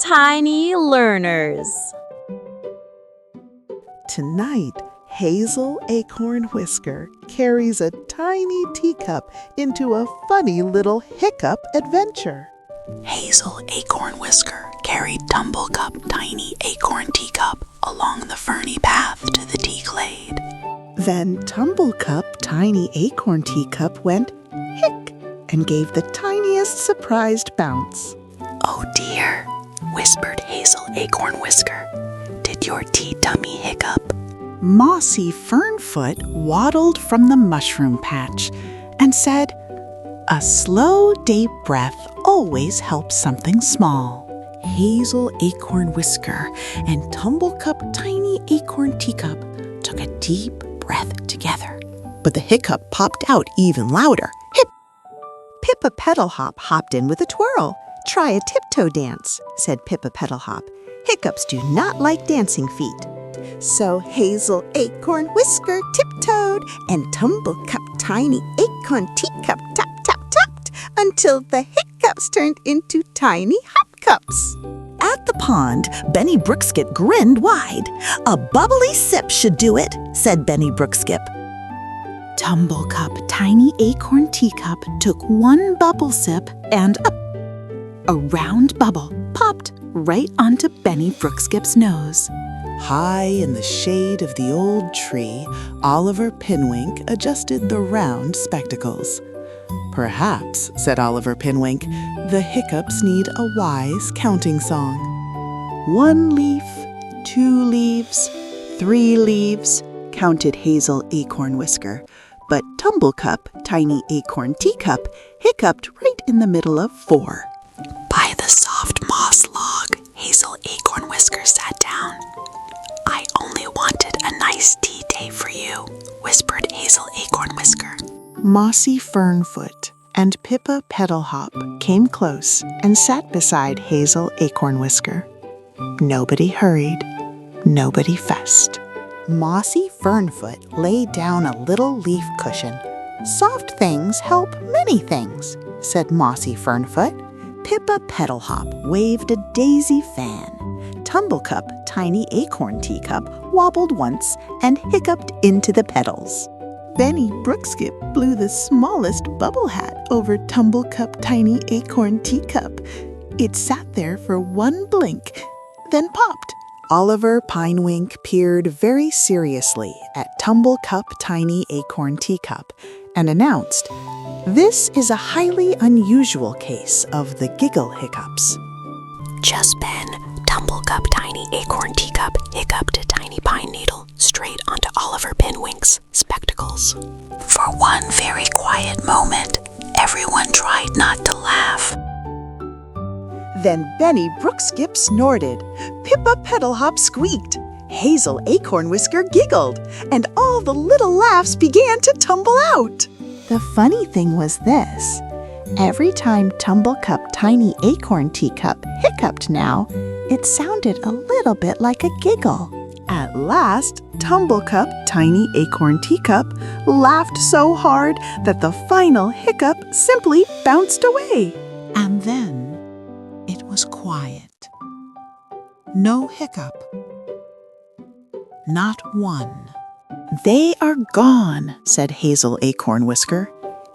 tiny learners. Tonight, Hazel Acornwhisker carries a tiny teacup into a funny little hiccup adventure. Hazel Acornwhisker carried Tumblecup tiny acorn teacup along the ferny path to the tea glade. Then Tumblecup tiny acorn teacup went hick and gave the tiniest surprised bounce. "Oh dear," whispered Hazel Acornwhisker. "Did your tea tummy hiccup?" Mossy Fernfoot waddled from the mushroom patch and said, "A slow, deep breath always helps something small." Hazel Acornwhisker and Tumblecup tiny acorn teacup took a deep breath together. But the hiccup popped out even louder. Hip! Pippa Petalhop hopped in with a twirl. "Try a tiptoe dance," said Pippa Petalhop. "Hiccups do not like dancing feet." So Hazel Acornwhisker tiptoed and Tumblecup tiny acorn teacup tapped until the hiccups turned into tiny hopcups. At the pond, Benny Brookskip grinned wide. "A bubbly sip should do it," said Benny Brookskip. Tumblecup tiny acorn teacup took one bubble sip and up. A round bubble popped right onto Benny Brookskip's nose. High in the shade of the old tree, Oliver Pinewink adjusted the round spectacles. "Perhaps," said Oliver Pinewink, "the hiccups need a wise counting song. 1 leaf, 2 leaves, 3 leaves," counted Hazel Acornwhisker. But Tumblecup, tiny acorn teacup, hiccuped right in the middle of 4. By the soft moss log, Hazel Acornwhisker sat down. "I only wanted a nice tea day for you," whispered Hazel Acornwhisker. Mossy Fernfoot and Pippa Petalhop came close and sat beside Hazel Acornwhisker. Nobody hurried, nobody fussed. Mossy Fernfoot laid down a little leaf cushion. "Soft things help many things," said Mossy Fernfoot. Pippa Petalhop waved a daisy fan. Tumblecup, tiny acorn teacup, wobbled once and hiccuped into the petals. Benny Brookskip blew the smallest bubble hat over Tumblecup tiny acorn teacup. It sat there for one blink, then popped. Oliver Pinewink peered very seriously at Tumblecup tiny acorn teacup and announced, "This is a highly unusual case of the giggle hiccups." Just then, Tumblecup tiny acorn teacup hiccuped a tiny pine needle straight onto Oliver Pinwink's spectacles. For one very quiet moment, everyone tried not to laugh. Then Benny Brookskip snorted, Pippa Petalhop squeaked, Hazel Acornwhisker giggled, and all the little laughs began to tumble out. The funny thing was this. Every time Tumblecup tiny acorn teacup hiccuped now, it sounded a little bit like a giggle. At last, Tumblecup tiny acorn teacup laughed so hard that the final hiccup simply bounced away. And then it was quiet. No hiccup. Not one. "They are gone," said Hazel Acornwhisker,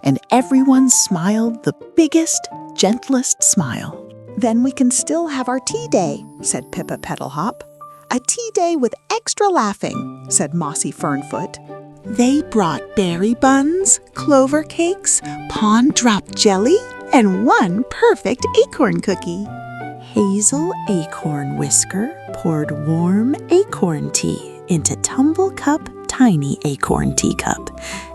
and everyone smiled the biggest, gentlest smile. "Then we can still have our tea day," said Pippa Petalhop. "A tea day with extra laughing," said Mossy Fernfoot. They brought berry buns, clover cakes, pond drop jelly, and one perfect acorn cookie. Hazel Acornwhisker poured warm acorn tea into Tumblecup tiny acorn teacup,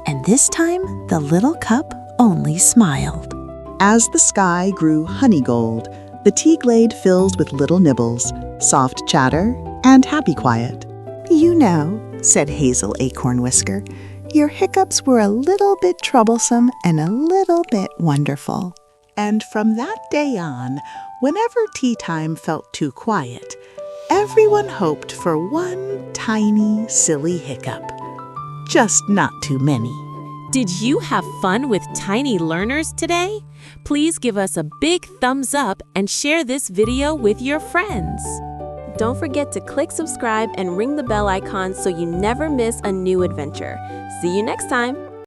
and this time the little cup only smiled. As the sky grew honey gold, the tea glade filled with little nibbles, soft chatter, and happy quiet. "You know," said Hazel Acornwhisker, "your hiccups were a little bit troublesome and a little bit wonderful." And from that day on, whenever tea time felt too quiet, everyone hoped for one tiny, silly hiccup. Just not too many. Did you have fun with tiny learners today? Please give us a big thumbs up and share this video with your friends. Don't forget to click subscribe and ring the bell icon so you never miss a new adventure. See you next time.